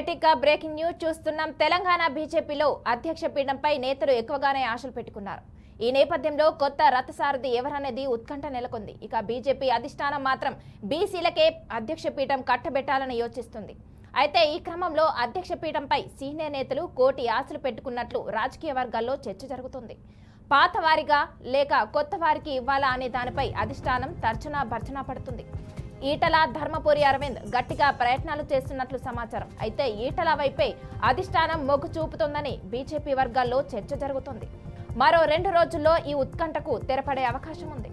Right breaking news చూస్తున్నాం. తెలంగాణ బీజేపీలో అధ్యక్ష పీఠంపై నేతలు ఎక్కువగానే ఆశలు పెట్టుకున్నారు. ఈ నేపథ్యంలో కొత్త రథసారథి ఎవరనేది ఉత్కంఠ నెలకొంది. ఇక బీజేపీ అధిష్టానం మాత్రం బీసీలకే అధ్యక్ష పీఠం కట్టబెట్టాలని యోచిస్తుంది. అయితే ఈ క్రమంలో అధ్యక్ష పీఠంపై సీనియర్ నేతలు కోటి ఆశలు పెట్టుకున్నట్లు రాజకీయ వర్గాల్లో చర్చ జరుగుతుంది. పాత వారిగా లేక కొత్త వారికి ఇవ్వాలా అనే దానిపై అధిష్టానం తర్జనా భర్జనా పడుతుంది. ఈటల ధర్మపురి అరవింద్ గట్టిగా ప్రయత్నాలు చేస్తున్నట్లు సమాచారం. అయితే ఈటల వైపే అధిష్టానం మొగ్గు చూపుతోందని బీజేపీ వర్గాల్లో చర్చ జరుగుతుంది. మరో 2 రోజుల్లో ఈ ఉత్కంఠకు తెరపడే అవకాశం ఉంది.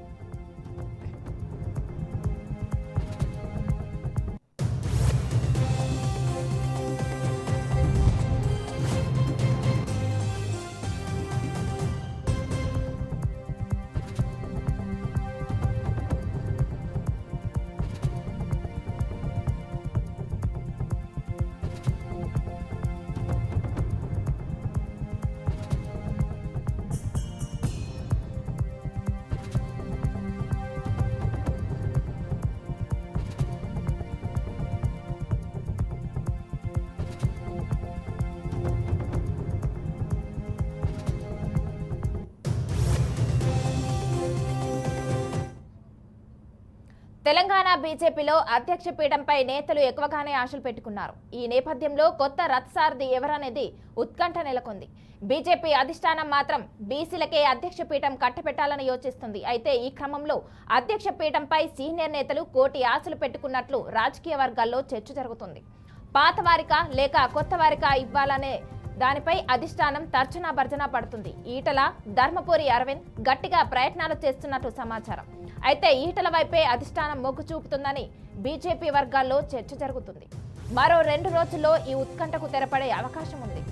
తెలంగాణ బీజేపీలో అధ్యక్ష పీఠంపై నేతలు ఎక్కువగానే ఆశలు పెట్టుకున్నారు. ఈ నేపథ్యంలో కొత్త రథసారథి ఎవరనేది ఉత్కంఠ నెలకొంది. బీజేపీ అధిష్టానం మాత్రం బీసీలకే అధ్యక్ష పీఠం కట్టబెట్టాలని యోచిస్తుంది. అయితే ఈ క్రమంలో అధ్యక్ష పీఠంపై సీనియర్ నేతలు కోటి ఆశలు పెట్టుకున్నట్లు రాజకీయ వర్గాల్లో చర్చ జరుగుతుంది. పాత వారికా లేక కొత్త వారికా ఇవ్వాలనే దానిపై అధిష్టానం తర్జనా భర్జనా పడుతుంది. ఈటల ధర్మపురి అరవింద్ గట్టిగా ప్రయత్నాలు చేస్తున్నట్లు సమాచారం. అయితే ఈటల వైపే అధిష్టానం మొగ్గు చూపుతుందని బీజేపీ వర్గాల్లో చర్చ జరుగుతుంది. మరో 2 రోజుల్లో ఈ ఉత్కంఠకు తెరపడే అవకాశం ఉంది.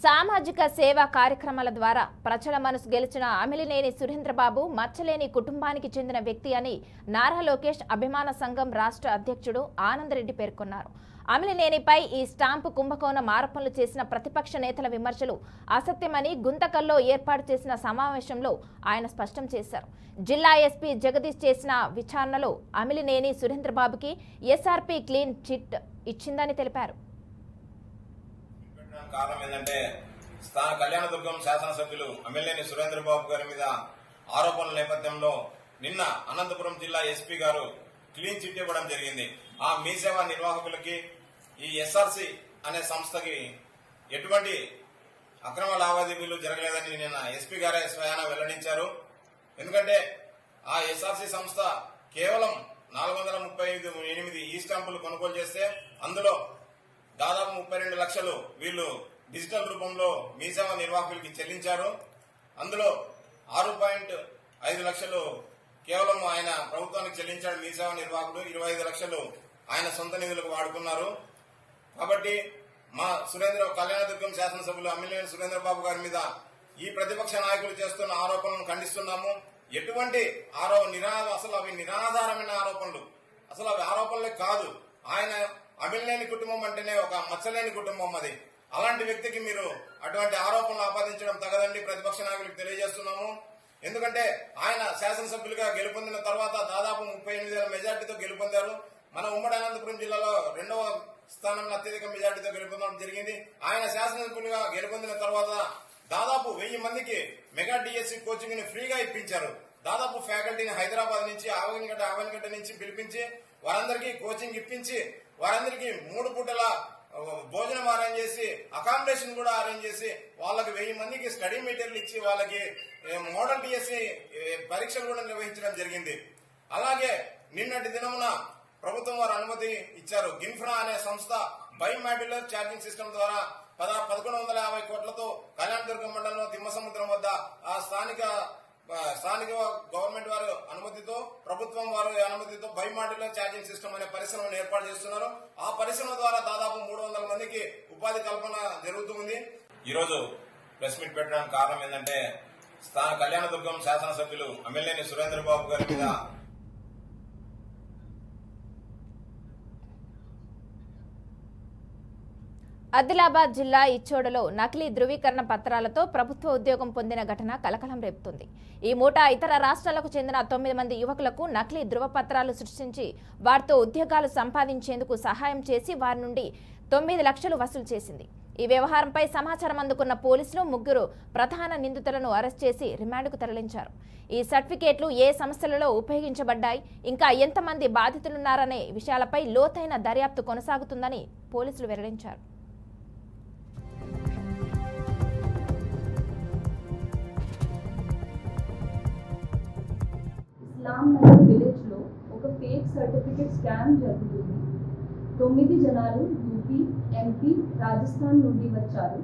సామాజిక సేవా కార్యక్రమాల ద్వారా ప్రజల మనసు గెలిచిన అమిలినేని సురేంద్రబాబు మచ్చలేని కుటుంబానికి చెందిన వ్యక్తి అని నారా లోకేష్ అభిమాన సంఘం రాష్ట్ర అధ్యక్షుడు ఆనందరెడ్డి పేర్కొన్నారు. అమిలినేనిపై ఈ స్టాంపు కుంభకోణం ఆరోపణలు చేసిన ప్రతిపక్ష నేతల విమర్శలు అసత్యమని గుంతకల్లో ఏర్పాటు చేసిన సమావేశంలో ఆయన స్పష్టం చేశారు. జిల్లా ఎస్పీ జగదీష్ చేసిన విచారణలో అమిలినేని సురేంద్రబాబుకి ఎస్ఆర్పీ క్లీన్ చిట్ ఇచ్చిందని తెలిపారు. కారణం ఏంటంటే స్థాన కళ్యాణదుర్గం శాసనసభ్యులు అమిలినేని సురేంద్రబాబు గారి మీద ఆరోపణల నేపథ్యంలో నిన్న అనంతపురం జిల్లా ఎస్పీ గారు క్లీన్ చిట్ ఇవ్వడం జరిగింది. ఆ మీ సేవా నిర్వాహకులకి ఈ ఎస్ఆర్సి అనే సంస్థకి ఎటువంటి అక్రమ లావాదేవీలు జరగలేదని నిన్న ఎస్పీ గారే స్వయాన వెల్లడించారు. ఎందుకంటే ఆ ఎస్ఆర్సి సంస్థ కేవలం 438 ఈ స్టాంపులు కొనుగోలు చేస్తే అందులో దాదాపు 32 లక్షలు వీళ్ళు డిజిటల్ రూపంలో మీ సేవా నిర్వాహకులకి చెల్లించారు. అందులో 6.5 లక్షలు కేవలం ఆయన ప్రభుత్వానికి చెల్లించాడు మీ సేవా నిర్వాహకుడు, 25 లక్షలు ఆయన సొంత నిధులకు వాడుకున్నారు. కాబట్టి మా కళ్యాణదుర్గం శాసనసభ్యులు అమిలినేని సురేంద్రబాబు గారి మీద ఈ ప్రతిపక్ష నాయకులు చేస్తున్న ఆరోపణలను ఖండిస్తున్నాము. ఎటువంటి అసలు అవి నిరాధారమైన ఆరోపణలు, అసలు అవి ఆరోపణలే కాదు. ఆయన అమిలినేని కుటుంబం అంటేనే ఒక మచ్చలేని కుటుంబం అది. అలాంటి వ్యక్తికి మీరు అటువంటి ఆరోపణలు ఆపాదించడం తగదండి ప్రతిపక్ష నాయకులకు తెలియజేస్తున్నాము. ఎందుకంటే ఆయన శాసనసభ్యులుగా గెలుపొందిన తర్వాత దాదాపు 38,000 మెజార్టీతో గెలుపొందారు. మన ఉమ్మడి అనంతపురం జిల్లాలో 2వ స్థానంలో అత్యధిక మెజార్టీతో గెలుపొందడం జరిగింది. ఆయన శాసనసభ్యులుగా గెలుపొందిన తర్వాత దాదాపు 1000 మందికి మెగా డిఎస్సి కోచింగ్ ని ఫ్రీగా ఇప్పించారు. దాదాపు ఫ్యాకల్టీని హైదరాబాద్ నుంచి ఆవనగడ్డ నుంచి పిలిపించి వారందరికీ కోచింగ్ ఇప్పించి వారందరికీ 3 పూటల భోజనం అరేంజ్ చేసి అకామిడేషన్ కూడా అరేంజ్ చేసి వాళ్ళకి 1000 మందికి స్టడీ మెటీరియల్ ఇచ్చి వాళ్ళకి మోడల్ డిఎస్సి పరీక్షలు కూడా నిర్వహించడం జరిగింది. అలాగే నిన్నటి దినమున ప్రభుత్వం వారు అనుమతి ఇచ్చారు. గిన్ఫ్రా అనే సంస్థ బయోమాడ్యులర్ ఛార్జింగ్ సిస్టమ్ ద్వారా 1150 కోట్లతో కళ్యాణదుర్గం మండలంలో తిమ్మసముద్రం వద్ద ఆ స్థానిక గవర్నమెంట్ వారి అనుమతితో ప్రభుత్వం వారి అనుమతితో బయోమాడ్యులర్ ఛార్జింగ్ సిస్టమ్ అనే పరిశ్రమను ఏర్పాటు చేస్తున్నారు. ఆ పరిశ్రమ ద్వారా దాదాపు 300 మందికి ఉపాధి కల్పన జరుగుతుంది. ఈ రోజు ప్రెస్ మీట్ పెట్టడానికి కారణం ఏంటంటే స్థాన కళ్యాణదుర్గం శాసనసభ్యులు అమిలినేని సురేంద్రబాబు గారి మీద ఆదిలాబాద్ జిల్లా ఇచ్చోడలో నకిలీ ధృవీకరణ పత్రాలతో ప్రభుత్వ ఉద్యోగం పొందిన ఘటన కలకలం రేపుతుంది. ఈ మూట ఇతర రాష్ట్రాలకు చెందిన 9 మంది యువకులకు నకిలీ ధృవపత్రాలు సృష్టించి వారితో ఉద్యోగాలు సంపాదించేందుకు సహాయం చేసి వారి నుండి 9 లక్షలు వసూలు చేసింది. ఈ వ్యవహారంపై సమాచారం అందుకున్న పోలీసులు 3 ప్రధాన నిందితులను అరెస్ట్ చేసి రిమాండ్కు తరలించారు. ఈ సర్టిఫికేట్లు ఏ సంస్థలలో ఉపయోగించబడ్డాయి, ఇంకా ఎంతమంది బాధితులున్నారనే విషయాలపై లోతైన దర్యాప్తు కొనసాగుతుందని పోలీసులు వెల్లడించారు. ఇస్లాం నగర్ విలేజ్ లో ఒక ఫేక్ సర్టిఫికెట్ స్కామ్ జరుగుతుంది. 9 జనాలు యూపీ, ఎంపీ, రాజస్థాన్ నుండి వచ్చారు.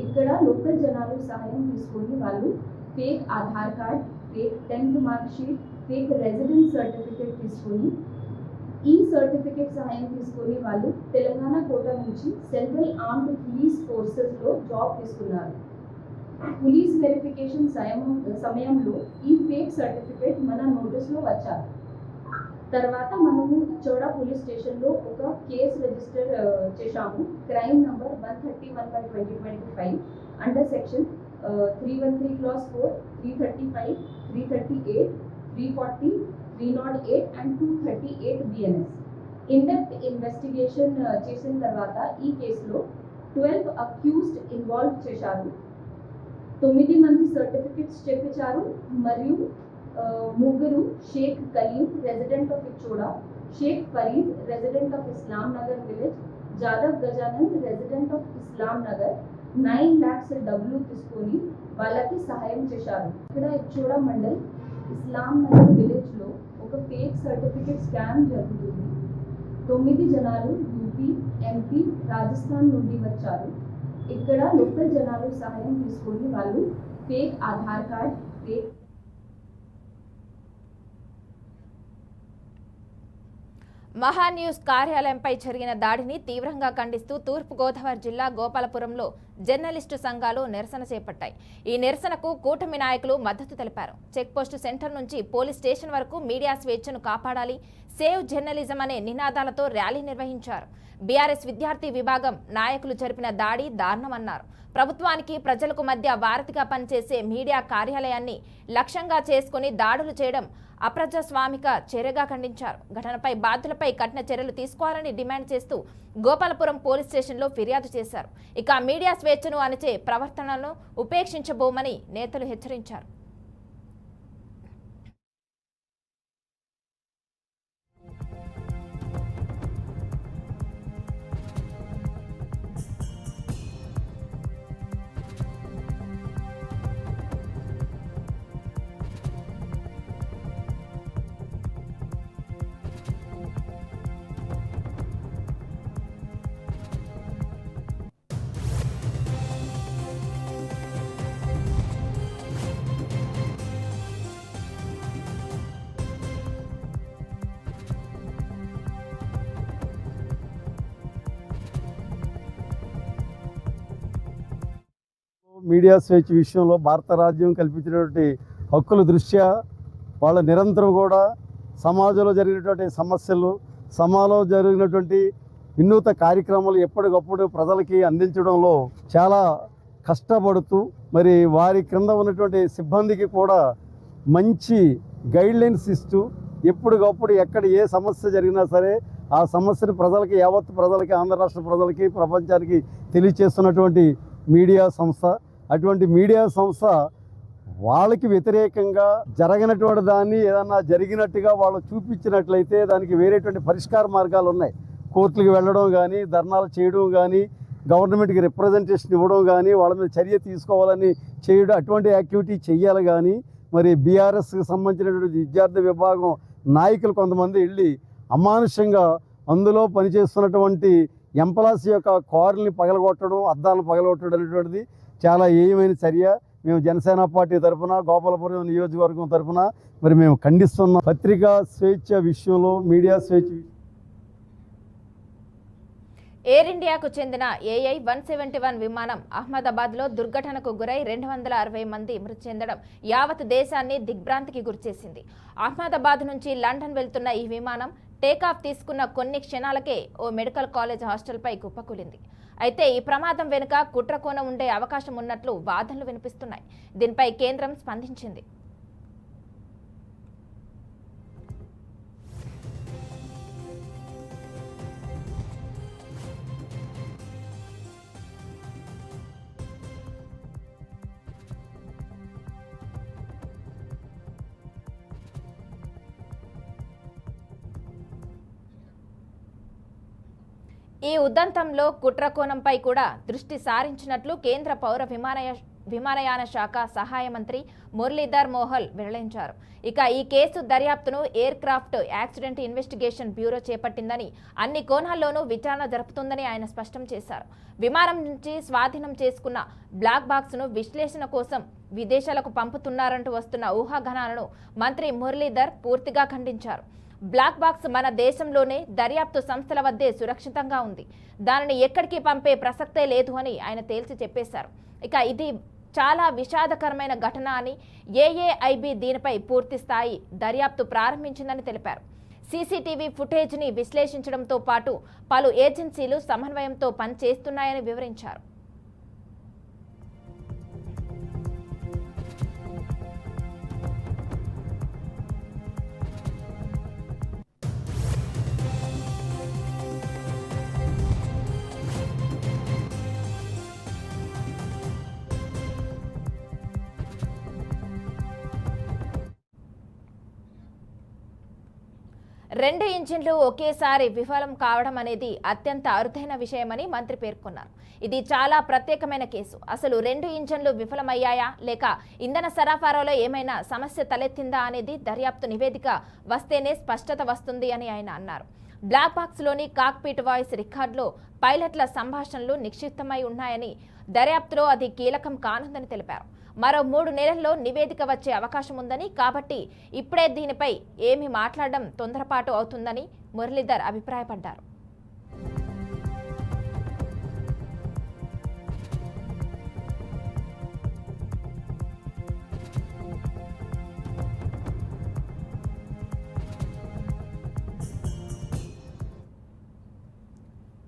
ఇక్కడ లోకల్ జనాలు సహాయం తీసుకొని వాళ్ళు fake Aadhaar card, fake 10th mark sheet, fake residence certificate తీసుకొని ఈ సర్టిఫికెట్ సహాయం తీసుకొని వాళ్ళు తెలంగాణ కోట నుంచి సెంట్రల్ ఆర్మ్డ్ పోలీస్ ఫోర్సెస్ లో జాబ్ తీసుకున్నారు. పోలీస్ వెరిఫికేషన్ సమయంలో ఈ ఫేక్ సర్టిఫికేట్ మన నోటీస్లో వచ్చారు. తర్వాత మనము ఇచ్చోడ పోలీస్ స్టేషన్లో ఒక కేసు రిజిస్టర్ చేశాము. Crime number 131/2025 under section 313 class 4, 335, 338, 340, 308 and 238 BNS. In depth investigation చేసిన తర్వాత ఈ కేసులో 12 అక్యూజ్డ్ ఇన్వాల్వ్ చేశారు. 9 మంది సర్టిఫికెట్స్ చేపించారు మరియు 3 Sheikh Kaleem resident of Ichoda, Sheikh Farid resident of Islam Nagar village, Jadhav Gajanand resident of Islam Nagar 9 lakhs డబ్బులు తీసుకొని వాళ్ళకి సహాయం చేశారు. ఇక్కడ ఇచ్చోడా మండల్ ఇస్లాం నగర్ విలేజ్లో ఒక ఫేక్ సర్టిఫికెట్ స్కామ్ జరుగుతుంది. 9 జనాలు యూపీ, ఎంపీ, రాజస్థాన్ నుండి వచ్చారు. ఇక్కడ లోకల్ జనాలు సహాయం తీసుకొని వాళ్ళు fake Aadhaar card, fake Maha News కార్యాలయంపై జరిగిన దాడిని తీవ్రంగా ఖండిస్తూ తూర్పుగోదావరి జిల్లా గోపాలపురంలో జర్నలిస్టు సంఘాలు నిరసన చేపట్టాయి. ఈ నిరసనకు కూటమి నాయకులు మద్దతు తెలిపారు. చెక్పోస్టు సెంటర్ నుంచి పోలీస్ స్టేషన్ వరకు మీడియా స్వేచ్ఛను కాపాడాలి, సేవ్ జర్నలిజం అనే నినాదాలతో ర్యాలీ నిర్వహించారు. బీఆర్ఎస్ విద్యార్థి విభాగం నాయకులు జరిపిన దాడి దారుణమన్నారు. ప్రభుత్వానికి ప్రజలకు మధ్య వారధిగా పనిచేసే మీడియా కార్యాలయాన్ని లక్ష్యంగా చేసుకుని దాడులు చేయడం అప్రజాస్వామిక చర్యగా ఖండించారు. ఘటనపై బాధ్యులపై కఠిన చర్యలు తీసుకోవాలని డిమాండ్ చేస్తూ గోపాలపురం పోలీస్ స్టేషన్లో ఫిర్యాదు చేశారు. ఇక మీడియా స్వేచ్ఛను అణచే ప్రవర్తనలను ఉపేక్షించబోమని నేతలు హెచ్చరించారు. మీడియా స్వేచ్ఛ విషయంలో భారత రాజ్యం కల్పించినటువంటి హక్కుల దృష్ట్యా వాళ్ళ నిరంతరం కూడా సమాజంలో జరిగినటువంటి సమస్యలు, సమాజంలో జరిగినటువంటి వినూత్న కార్యక్రమాలు ఎప్పటికప్పుడు ప్రజలకి అందించడంలో చాలా కష్టపడుతూ మరి వారి క్రింద ఉన్నటువంటి సిబ్బందికి కూడా మంచి గైడ్లైన్స్ ఇస్తూ ఎప్పటికప్పుడు ఎక్కడ ఏ సమస్య జరిగినా సరే ఆ సమస్యను ప్రజలకి, యావత్ ప్రజలకి, ఆంధ్ర రాష్ట్ర ప్రజలకి, ప్రపంచానికి తెలియచేస్తున్నటువంటి మీడియా సంస్థ. అటువంటి మీడియా సంస్థ వాళ్ళకి వ్యతిరేకంగా జరగనటువంటి దాన్ని ఏదన్నా జరిగినట్టుగా వాళ్ళు చూపించినట్లయితే దానికి వేరేటువంటి పరిష్కార మార్గాలు ఉన్నాయి. కోర్టులకు వెళ్ళడం కానీ, ధర్నాలు చేయడం కానీ, గవర్నమెంట్కి రిప్రజెంటేషన్ ఇవ్వడం కానీ, వాళ్ళ మీద చర్య తీసుకోవాలని చేయడం, అటువంటి యాక్టివిటీ చేయాలి. కానీ మరి బీఆర్ఎస్కి సంబంధించినటువంటి విద్యార్థి విభాగం నాయకులు కొంతమంది వెళ్ళి అమానుషంగా అందులో పనిచేస్తున్నటువంటి ఎంప్లాయీస్ యొక్క కార్లని పగలగొట్టడం, అద్దాలను పగలగొట్టడం అనేటువంటిది చాలా ఏయమైన చర్య. మేము జనసేన పార్టీ తరఫున, గోపాలపురం నియోజకవర్గం తరఫున మరి మేము ఖండిస్తున్నాం. పత్రికా స్వేచ్ఛ విషయంలో, మీడియా స్వేచ్ఛ ఎయిర్ ఇండియాకు చెందిన AI 171 విమానం అహ్మదాబాద్లో దుర్ఘటనకు గురై 260 మంది మృతి చెందడం యావత్ దేశాన్ని దిగ్భ్రాంతికి గురిచేసింది. అహ్మదాబాద్ నుంచి లండన్ వెళ్తున్న ఈ విమానం టేకాఫ్ తీసుకున్న కొన్ని క్షణాలకే ఓ మెడికల్ కాలేజ్ హాస్టల్పై కుప్పకూలింది. అయితే ఈ ప్రమాదం వెనుక కుట్రకోణం ఉండే అవకాశం ఉన్నట్లు వాదనలు వినిపిస్తున్నాయి. దీనిపై కేంద్రం స్పందించింది. ఈ ఉదంతంలో కుట్రకోణంపై కూడా దృష్టి సారించినట్లు కేంద్ర పౌర విమానయాన శాఖ సహాయ మంత్రి మురళీధర్ మోహల్ వెల్లడించారు. ఇక ఈ కేసు దర్యాప్తును aircraft accident investigation bureau చేపట్టిందని, అన్ని కోణాల్లోనూ విచారణ జరుపుతుందని ఆయన స్పష్టం చేశారు. విమానం నుంచి స్వాధీనం చేసుకున్న బ్లాక్ బాక్స్ ను విశ్లేషణ కోసం విదేశాలకు పంపుతున్నారంటూ వస్తున్న ఊహాగానాలను మంత్రి మురళీధర్ పూర్తిగా ఖండించారు. బ్లాక్ బాక్స్ మన దేశంలోనే దర్యాప్తు సంస్థల వద్దే సురక్షితంగా ఉంది, దానిని ఎక్కడికి పంపే ప్రసక్తే లేదు అని ఆయన తేల్చి చెప్పేశారు. ఇక ఇది చాలా విషాదకరమైన ఘటన అని ఏఏఐబి దీనిపై పూర్తి స్థాయి దర్యాప్తు ప్రారంభించిందని తెలిపారు. సీసీటీవీ ఫుటేజ్ని విశ్లేషించడంతో పాటు పలు ఏజెన్సీలు సమన్వయంతో పనిచేస్తున్నాయని వివరించారు. రెండు ఇంజిన్లు ఒకేసారి విఫలం కావడం అనేది అత్యంత అరుదైన విషయమని మంత్రి పేర్కొన్నారు. ఇది చాలా ప్రత్యేకమైన కేసు. అసలు రెండు ఇంజన్లు విఫలమయ్యాయా లేక ఇంధన సరఫరాలో ఏమైనా సమస్య తలెత్తిందా అనేది దర్యాప్తు నివేదిక వస్తేనే స్పష్టత వస్తుంది అని ఆయన అన్నారు. బ్లాక్ బాక్స్లోని కాక్పిట్ వాయిస్ రికార్డులో పైలట్ల సంభాషణలు నిక్షిప్తమై ఉన్నాయని, దర్యాప్తులో అది కీలకం కానుందని తెలిపారు. మరో 3 నెలల్లో నివేదిక వచ్చే అవకాశం ఉందని, కాబట్టి ఇప్పుడే దీనిపై ఏమీ మాట్లాడడం తొందరపాటు అవుతుందని మురళీధర్ అభిప్రాయపడ్డారు.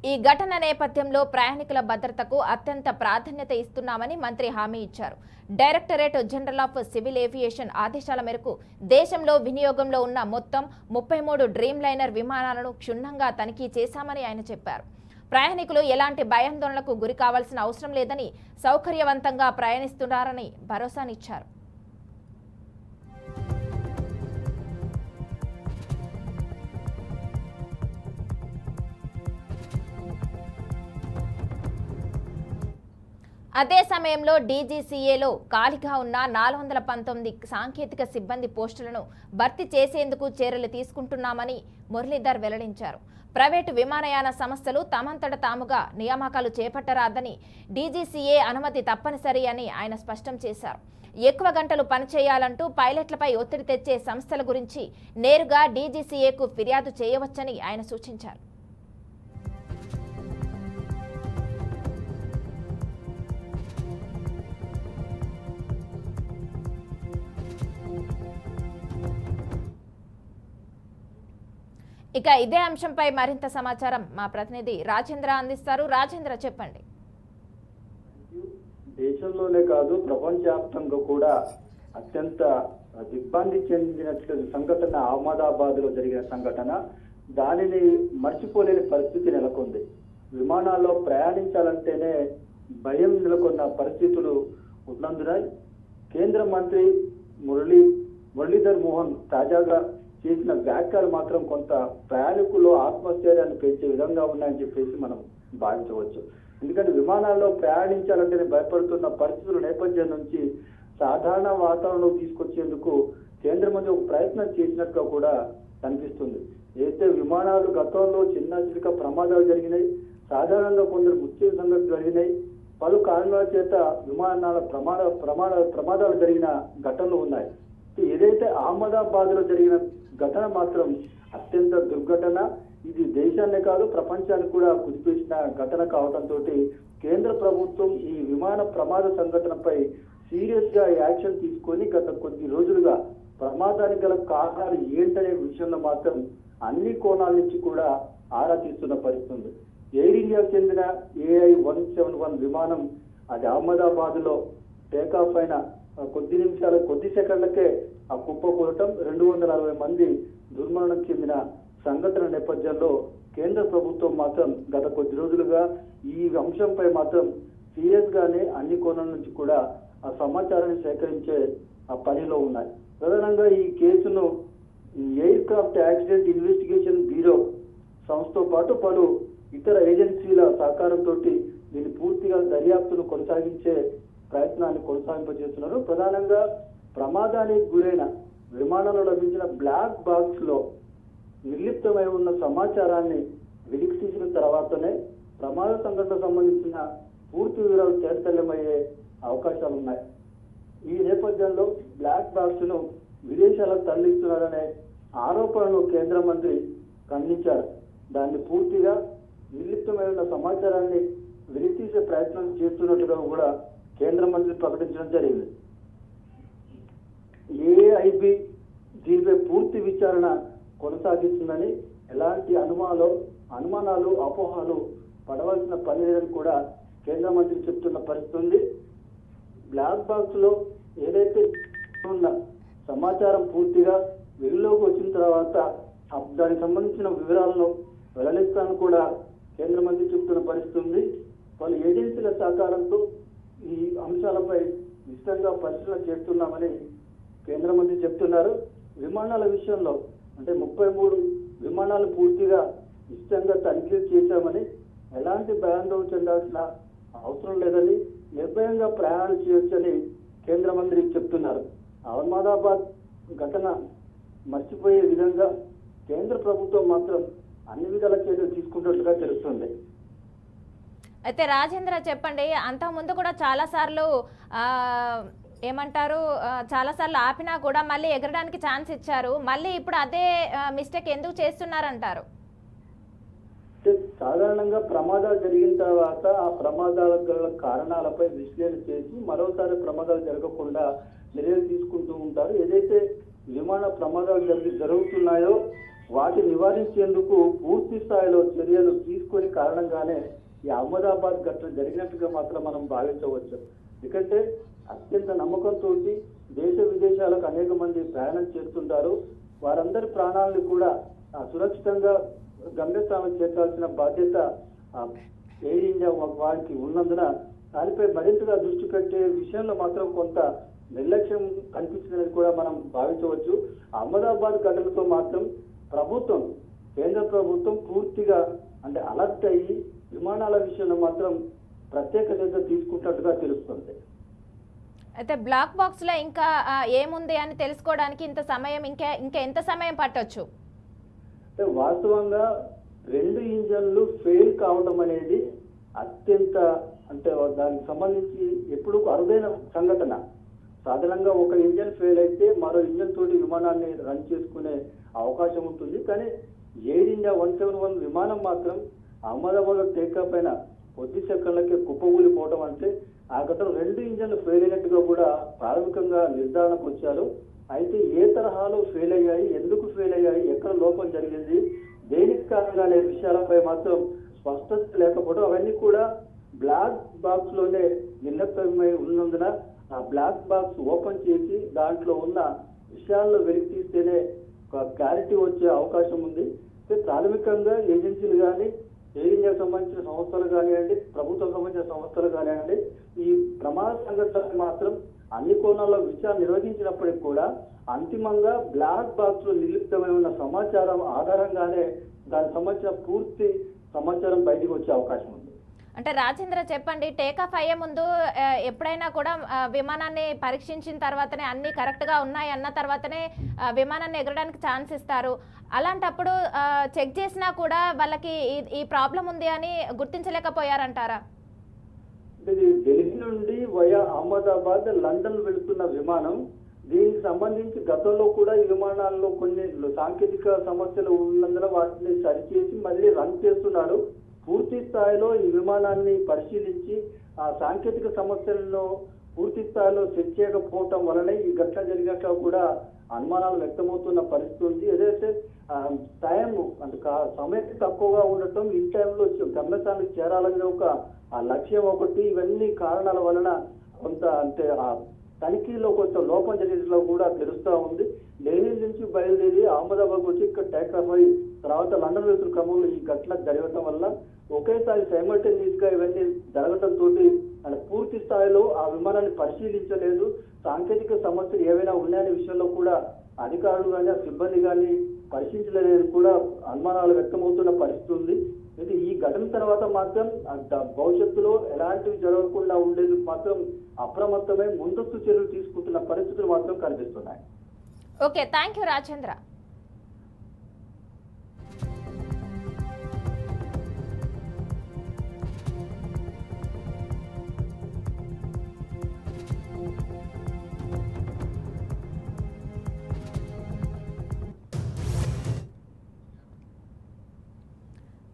ఈ ఘటన నేపథ్యంలో ప్రయాణికుల భద్రతకు అత్యంత ప్రాధాన్యత ఇస్తున్నామని మంత్రి హామీ ఇచ్చారు. Directorate general of civil aviation ఆదేశాల మేరకు దేశంలో వినియోగంలో ఉన్న మొత్తం 33 డ్రీమ్ లైనర్ విమానాలను క్షుణ్ణంగా తనిఖీ చేశామని ఆయన చెప్పారు. ప్రయాణికులు ఎలాంటి భయాందోళనకు గురి కావాల్సిన అవసరం లేదని, సౌకర్యవంతంగా ప్రయాణిస్తున్నారని భరోసానిచ్చారు. అదే సమయంలో డీజీసీఏలో ఖాళీగా ఉన్న 419 సాంకేతిక సిబ్బంది పోస్టులను భర్తీ చేసేందుకు చర్యలు తీసుకుంటున్నామని మురళీధర్ వెల్లడించారు. ప్రైవేటు విమానయాన సంస్థలు తమంతట తాముగా నియామకాలు చేపట్టరాదని, డీజీసీఏ అనుమతి తప్పనిసరి అని ఆయన స్పష్టం చేశారు. ఎక్కువ గంటలు పనిచేయాలంటూ పైలట్లపై ఒత్తిడి తెచ్చే సంస్థల గురించి నేరుగా డీజీసీఏకు ఫిర్యాదు చేయవచ్చని ఆయన సూచించారు. ఇక ఇదే అంశంపై మరింత సమాచారం మా ప్రతినిధి రాజేంద్ర అందిస్తారు. రాజేంద్ర, చెప్పండి. దేశంలోనే కాదు ప్రపంచవ్యాప్తంగా కూడా అత్యంత దిగ్భ్రాంతి చెందినట్లు సంఘటన అహ్మదాబాద్ లో జరిగిన సంఘటన. దానిని మర్చిపోలేని పరిస్థితి నెలకొంది. విమానాల్లో ప్రయాణించాలంటేనే భయం నెలకొన్న పరిస్థితులు ఉన్నందున కేంద్ర మంత్రి మురళీధర్ మోహన్ తాజాగా చేసిన వ్యాఖ్యలు మాత్రం కొంత ప్రయాణికుల్లో ఆత్మస్థైర్యాన్ని పెంచే విధంగా ఉన్నాయని చెప్పేసి మనం భావించవచ్చు. ఎందుకంటే విమానాల్లో ప్రయాణించాలంటేనే భయపడుతున్న పరిస్థితుల నేపథ్యం నుంచి సాధారణ వాతావరణం తీసుకొచ్చేందుకు కేంద్ర మంత్రి ఒక ప్రయత్నం చేసినట్టుగా కూడా కనిపిస్తుంది. అయితే విమానాలు గతంలో చిన్న చిన్న ప్రమాదాలు జరిగినాయి, సాధారణంగా కొందరు మృత్యు సంఘటనలు జరిగినాయి, పలు కారణాల చేత విమానాల ప్రమాదాలు జరిగిన ఘటనలు ఉన్నాయి. ఏదైతే అహ్మదాబాద్ లో జరిగిన ఘటన మాత్రం అత్యంత దుర్ఘటన. ఇది దేశాన్నే కాదు ప్రపంచానికి కూడా కుదిపేసిన ఘటన కావడంతో కేంద్ర ప్రభుత్వం ఈ విమాన ప్రమాద సంఘటనపై సీరియస్ గా యాక్షన్ తీసుకొని గత కొద్ది రోజులుగా ప్రమాదానికి గల కారణాలు ఏంటనే విషయంలో మాత్రం అన్ని కోణాల నుంచి కూడా ఆరా తీస్తున్న పరిస్థితి ఉంది. ఎయిర్ ఇండియాకు చెందిన AI-171 విమానం అది అహ్మదాబాద్ లో టేకాఫ్ అయిన కొద్ది సెకండ్లకే ఆ కుప్పకూలటం 260 మంది దుర్మరణం చెందిన సంఘటన నేపథ్యంలో కేంద్ర ప్రభుత్వం మాత్రం గత కొద్ది రోజులుగా ఈ అంశంపై మాత్రం సీరియస్ గానే అన్ని కోణాల నుంచి కూడా ఆ సమాచారాన్ని సేకరించే ఆ పనిలో ఉన్నాయి. ప్రధానంగా ఈ కేసును air craft accident investigation bureau సంస్థతో పాటు పలు ఇతర ఏజెన్సీల సహకారంతో దీన్ని పూర్తిగా దర్యాప్తును కొనసాగించే ప్రయత్నాన్ని కొనసాగింపజేస్తున్నారు. ప్రధానంగా ప్రమాదానికి గురైన విమానంలో లభించిన బ్లాక్ బాక్స్ లో నిర్లిప్తమై ఉన్న సమాచారాన్ని వెలికి తీసిన తర్వాతనే ప్రమాద సంఘటనకు సంబంధించిన పూర్తి వివరాలు తేటతెల్లమయ్యే అవకాశాలు ఉన్నాయి. ఈ నేపథ్యంలో బ్లాక్ బాక్స్ ను విదేశాలకు తరలిస్తున్నారనే ఆరోపణలు కేంద్ర మంత్రి ఖండించారు. దాన్ని పూర్తిగా నిర్లిప్తమై ఉన్న సమాచారాన్ని వెలికితీసే ప్రయత్నం చేస్తున్నట్టుగా కూడా కేంద్ర మంత్రి ప్రకటించడం జరిగింది. AIB దీనిపై పూర్తి విచారణ కొనసాగిస్తుందని, ఎలాంటి అనుమానాలు అపోహలు పడవలసిన పని లేదని కూడా కేంద్ర మంత్రి చెప్తున్న పరిస్థితి ఉంది. బ్లాక్ బాక్స్ లో ఏదైతే ఉన్న సమాచారం పూర్తిగా వెలుగులోకి వచ్చిన తర్వాత దానికి సంబంధించిన వివరాలను వెల్లడిస్తానని కూడా కేంద్ర మంత్రి చెప్తున్న పరిస్థితి ఉంది. పలు ఏజెన్సీల సహకారంతో ఈ అంశాలపై విస్తృతంగా పరిశీలన చేస్తున్నామని కేంద్ర మంత్రి చెప్తున్నారు. విమానాల విషయంలో అంటే 33 విమానాలు పూర్తిగా ఇష్టంగా తనిఖీ చేశామని, ఎలాంటి భయాందోళన చెందాల్సిన అవసరం లేదని, నిర్భయంగా ప్రయాణం చేయొచ్చని కేంద్ర మంత్రి చెప్తున్నారు. అహ్మదాబాద్ ఘటన మర్చిపోయే విధంగా కేంద్ర ప్రభుత్వం మాత్రం అన్ని విధాల చర్యలు తీసుకుంటున్నట్లుగా తెలుస్తుంది. అయితే రాజేంద్ర చెప్పండి, అంతకుముందు కూడా చాలాసార్లు చాలాసార్లు ఆపినా కూడా మళ్ళీ ఎగరడానికి ఛాన్స్ ఇచ్చారు. మళ్ళీ ఇప్పుడు అదే మిస్టేక్ ఎందుకు చేస్తున్నారంటారు? సాధారణంగా ప్రమాదాలు జరిగిన తర్వాత ఆ ప్రమాదాల కారణాలపై విశ్లేషణ చేసి మరోసారి ప్రమాదాలు జరగకుండా చర్యలు తీసుకుంటూ ఉంటారు. ఏదైతే విమాన ప్రమాదాలు జరుగుతున్నాయో వాటి నివారించేందుకు పూర్తి స్థాయిలో చర్యలు తీసుకునే కారణంగానే ఈ అహ్మదాబాద్ ఘటన జరిగినట్టుగా మాత్రం మనం భావించవచ్చు. ఎందుకంటే అత్యంత నమ్మకంతో దేశ విదేశాలకు అనేక మంది ప్రయాణం చేస్తుంటారు. వారందరి ప్రాణాలను కూడా సురక్షితంగా గమ్యస్థానం చేర్చాల్సిన బాధ్యత ఎయిర్ ఇండియా వారికి ఉన్నందున దానిపై మరింతగా దృష్టి పెట్టే విషయంలో మాత్రం కొంత నిర్లక్ష్యం కనిపిస్తుందని కూడా మనం భావించవచ్చు. అహ్మదాబాద్ ఘటనతో మాత్రం కేంద్ర ప్రభుత్వం పూర్తిగా అంటే అలర్ట్ అయ్యి విమానాల విషయంలో మాత్రం ప్రత్యేక శ్రద్ధ తీసుకుంటున్నట్టుగా తెలుస్తుంది. అయితే బ్లాక్ బాక్స్ లో ఇంకా ఏముంది అని తెలుసుకోవడానికి ఇంకా ఎంత సమయం పట్టొచ్చు? వాస్తవంగా 2 ఇంజన్లు ఫెయిల్ కావడం అనేది అత్యంత అంటే దానికి సంబంధించి ఎప్పుడు అరుదైన సంఘటన. సాధారణంగా ఒక ఇంజన్ ఫెయిల్ అయితే మరో ఇంజన్ తోటి విమానాన్ని రన్ చేసుకునే అవకాశం ఉంటుంది. కానీ ఎయిర్ ఇండియా 171 విమానం మాత్రం అహ్మదాబాద్ లో టేకాఫ్ అయిన కొద్ది సెకండ్లకే కుప్పకూలిపోవడం అంటే ఆ ఘటన 2 ఇంజన్లు ఫెయిల్ అయినట్టుగా కూడా ప్రాథమికంగా నిర్ధారణకు వచ్చారు. అయితే ఏ తరహాలో ఫెయిల్ అయ్యాయి, ఎందుకు ఫెయిల్ అయ్యాయి, ఎక్కడ లోపం జరిగింది, దేనికి కారణంగా అనే విషయాలపై మాత్రం స్పష్టత లేకపోవడం, అవన్నీ కూడా బ్లాక్ బాక్స్ లోనే నిర్లక్ష్యమై ఉన్నందున ఆ బ్లాక్ బాక్స్ ఓపెన్ చేసి దాంట్లో ఉన్న విషయాల్లో వెలికి తీస్తేనే క్లారిటీ వచ్చే అవకాశం ఉంది. ప్రాథమికంగా ఏజెన్సీలు కానీ, ఎయిర్ ఇండియాకు సంబంధించిన సంస్థలు కానివ్వండి, ప్రభుత్వం సంబంధించిన సంస్థలు కానివ్వండి, ఈ ప్రమాద సంఘటన మాత్రం అన్ని కోణాల్లో విచారణ నిర్వహించినప్పటికీ కూడా అంతిమంగా బ్లాక్ బాక్స్ లో నిర్లిప్తమై ఉన్న సమాచారం ఆధారంగానే దానికి సంబంధించిన పూర్తి సమాచారం బయటకు వచ్చే అవకాశం ఉంది. అంటే రాజేంద్ర చెప్పండి, టేకాఫ్ అయ్యే ముందు ఎప్పుడైనా కూడా విమానాన్ని పరీక్షించిన తర్వాతనే అన్ని కరెక్ట్ గా ఉన్నాయి అన్న తర్వాతనే విమానాన్ని ఎగరడానికి ఛాన్స్ ఇస్తారు. అలాంటప్పుడు చెక్ చేసినా కూడా వాళ్ళకి ఈ ప్రాబ్లం ఉంది అని గుర్తించలేకపోయారంటారా? ఢిల్లీ నుండి వయా అహ్మదాబాద్ లండన్ వెళుతున్న విమానం. దీనికి సంబంధించి గతంలో కూడా ఈ విమానాల్లో కొన్ని సాంకేతిక సమస్యలు ఉన్నందున వాటిని సరిచేసి మళ్ళీ రన్ చేస్తున్నారు. పూర్తి స్థాయిలో ఈ విమానాన్ని పరిశీలించి ఆ సాంకేతిక సమస్యలను పూర్తి స్థాయిలో సెట్ చేయకపోవటం వలనే ఈ ఘటన జరిగాక కూడా అనుమానాలు వ్యక్తమవుతున్న పరిస్థితి ఉంది. ఏదైతే టైం అంటే సమయం తక్కువగా ఉండటం, ఈ టైంలో గమ్యస్థానానికి చేరాలనే ఒక లక్ష్యం ఒకటి, ఇవన్నీ కారణాల వలన కొంత అంటే ఆ తనిఖీలో కొంచెం లోపం జరిగినట్లు కూడా తెలుస్తా ఉంది. ఢిల్లీ నుంచి బయలుదేరి అహ్మదాబాద్ వచ్చి ఇక్కడ టేకాఫ్ అయి తర్వాత లండన్ వెళ్తున్న క్రమంలో ఈ ఘటన జరగటం వల్ల ఒకేసారి సైమల్టేనియస్ గా ఇవన్నీ జరగటంతో పూర్తి స్థాయిలో ఆ విమానాన్ని పరిశీలించలేదు. సాంకేతిక సమస్యలు ఏవైనా ఉన్నాయనే విషయంలో కూడా అధికారులు కానీ ఆ సిబ్బంది కానీ పరిశీలించలేదని కూడా అనుమానాలు వ్యక్తమవుతున్న పరిస్థితి ఉంది. అయితే ఈ ఘటన తర్వాత మాత్రం భవిష్యత్తులో ఎలాంటివి జరగకుండా ఉండేందుకు మాత్రం అప్రమత్తమై ముందస్తు చర్యలు తీసుకుంటున్న పరిస్థితులు మాత్రం కనిపిస్తున్నాయి. Okay, thank you Rajendra.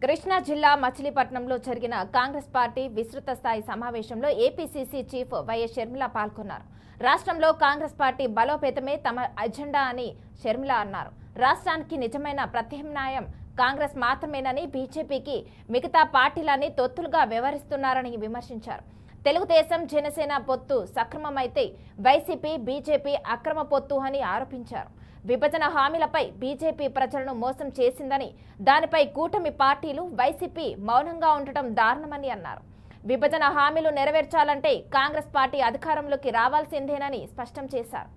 Krishna జిల్లా మచిలీపట్నంలో జరిగిన కాంగ్రెస్ పార్టీ విస్తృత స్థాయి సమావేశంలో ఏపీసీసీ చీఫ్ వైఎస్ షర్మిల పాల్గొన్నారు. రాష్ట్రంలో కాంగ్రెస్ పార్టీ బలోపేతమే తమ అజెండా అని షర్మిల అన్నారు. రాష్ట్రానికి నిజమైన ప్రత్యామ్నాయం కాంగ్రెస్ మాత్రమేనని, బీజేపీకి మిగతా పార్టీలన్నీ తొత్తులుగా వ్యవహరిస్తున్నారని విమర్శించారు. తెలుగుదేశం జనసేన పొత్తు సక్రమమైతే వైసీపీ బీజేపీ అక్రమ పొత్తు అని ఆరోపించారు. విభజన హామీలపై బీజేపీ ప్రజలను మోసం చేసిందని, దానిపై కూటమి పార్టీలు వైసీపీ మౌనంగా ఉండటం దారుణమని అన్నారు. విభజన హామీలు నెరవేర్చాలంటే కాంగ్రెస్ పార్టీ అధికారంలోకి రావాల్సిందేనని స్పష్టం చేశారు.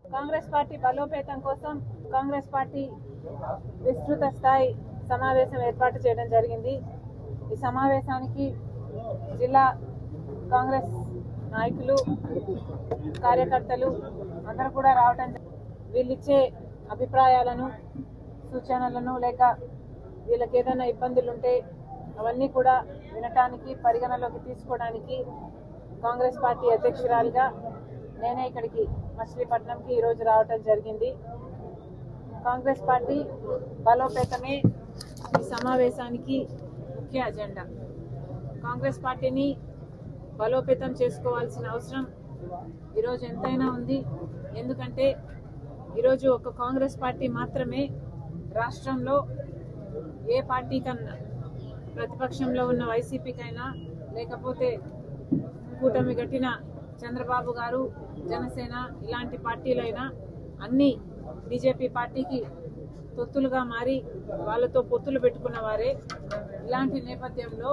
కాంగ్రెస్ పార్టీ బలోపేతం కోసం కాంగ్రెస్ పార్టీ విస్తృత స్థాయి సమావేశం ఏర్పాటు చేయడం జరిగింది. ఈ సమావేశానికి జిల్లా కాంగ్రెస్ నాయకులు, కార్యకర్తలు అందరూ కూడా రావడం, వీళ్ళిచ్చే అభిప్రాయాలను, సూచనలను లేక వీళ్ళకి ఏదైనా ఇబ్బందులు ఉంటే అవన్నీ కూడా వినటానికి, పరిగణలోకి తీసుకోవడానికి కాంగ్రెస్ పార్టీ అధ్యక్షురాలిగా నేనే ఇక్కడికి మచిలీపట్నంకి ఈరోజు రావటం జరిగింది. కాంగ్రెస్ పార్టీ బలోపేతమే ఈ సమావేశానికి ముఖ్య అజెండా. కాంగ్రెస్ పార్టీని బలోపేతం చేసుకోవాల్సిన అవసరం ఈరోజు ఎంతైనా ఉంది. ఎందుకంటే ఈరోజు ఒక కాంగ్రెస్ పార్టీ మాత్రమే రాష్ట్రంలో ఏ పార్టీ కన్నా, ప్రతిపక్షంలో ఉన్న వైసీపీకైనా లేకపోతే కూటమి గట్టిన చంద్రబాబు గారు, జనసేన ఇలాంటి పార్టీలైనా అన్ని బీజేపీ పార్టీకి తొత్తులుగా మారి వాళ్ళతో పొత్తులు పెట్టుకున్న వారే. ఇలాంటి నేపథ్యంలో